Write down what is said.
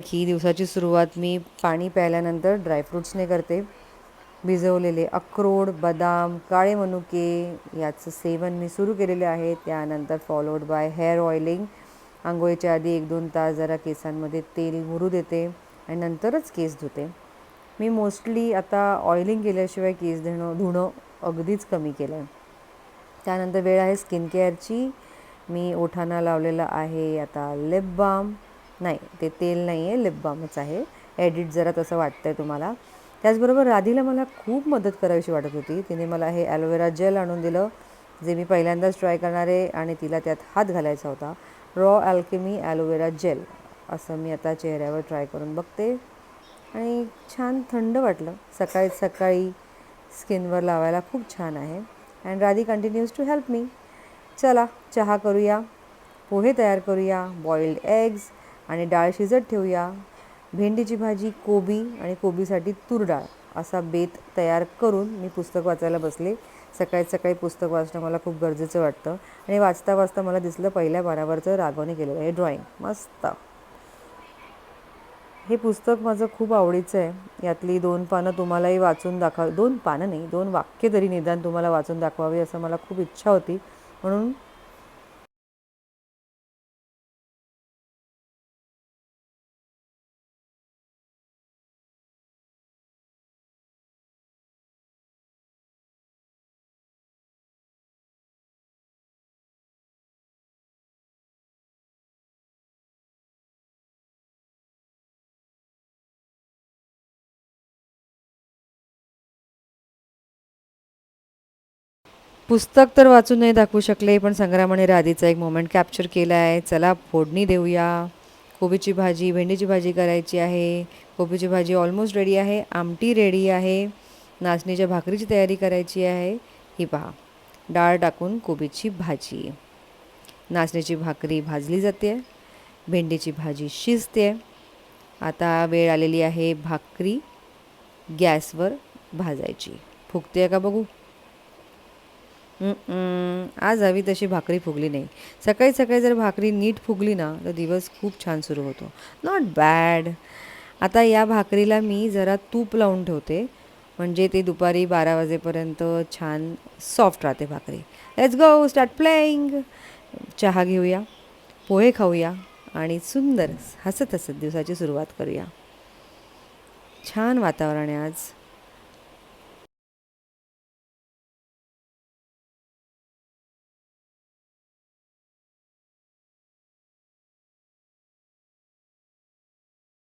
ही दिवसाची सुरुवात मी पाणी प्यायल्यानंतर ड्रायफ्रूट्सने करते. भिजवलेले अक्रोड, बदाम, काळे मनुके याचं सेवन मी सुरू केलेले आहे. त्यानंतर फॉलोड बाय हेअर ऑइलिंग. आंघोळीच्या आधी 1-2 तास जरा केसांमध्ये तेल मुरू देते आणि नंतरच केस धुते. मी मोस्टली आता ऑइलिंग केल्याशिवाय केस धुणं अगदीच कमी केलं आहे. त्यानंतर वेळ आहे स्किन केअरची. मी ओठांना लावलेलं आहे आता लिप बाम. नाही, ते तेल नाही आहे, लिप बामच आहे. एडिट जरा तसं वाटतं आहे तुम्हाला. त्याचबरोबर राधीला मला खूप मदत करावीशी वाटत होती. तिने मला हे ॲलोवेरा जेल आणून दिलं, जे मी पहिल्यांदाच ट्राय करणार आहे आणि तिला त्यात हात घालायचा होता. रॉ अल्केमी ॲलोवेरा जेल असं मी आता चेहऱ्यावर ट्राय करून बघते आणि छान थंड वाटलं. सकाळी स्किनवर लावायला खूप छान आहे. And Radhi continues to help me. चला चहा करूया, पोहे तयार करूया, बॉइल्ड एग्ज आणि डाळ शिजत ठेवूया. भेंडीची भाजी, कोबी आणि कोबीसाठी तूर डाळ असा बेत तयार करून मी पुस्तक वाचायला बसले. सकाळी पुस्तक वाचणं मला खूप गरजेचं वाटतं आणि वाचता वाचता मला दिसलं पहिल्या पानावरचं राघवने केलेलं हे ड्रॉइंग मस्त. हे पुस्तक माझं खूप आवडीचं आहे. यातली 2 पानं तुम्हालाही वाचून 2 पानं नाही, 2 वाक्य तरी निदान तुम्हाला वाचून दाखवावी असं मला खूप इच्छा होती. म्हणून पुस्तक तर वाचून नाही दाखवू शकले, पण संग्राम आणि राधीचा एक मोमेंट कॅप्चर केला आहे. चला फोडणी देऊया. कोबीची भाजी, भेंडीची भाजी करायची आहे. कोबीची भाजी ऑलमोस्ट रेडी आहे. आमटी रेडी आहे. नाचणीच्या भाकरीची तयारी करायची आहे. ही पहा, डाळ टाकून कोबीची भाजी. नाचणीची भाकरी भाजली जाते. भेंडीची भाजी शिजते. आता वेळ आलेली आहे भाकरी गॅसवर भाजायची. फुगते का बघू. आज हवी तशी भाकरी फुगली नाही. सकाळी जर भाकरी नीट फुगली ना तर दिवस खूप छान सुरू होतो. Not bad. आता या भाकरीला मी जरा तूप लावून ठेवते, म्हणजे ते दुपारी 12 वाजेपर्यंत छान सॉफ्ट राहते भाकरी. Let's go start playing. चहा घेऊया, पोहे खाऊया आणि सुंदर हसत हसत दिवसाची सुरुवात करूया. छान वातावरण आहे आज.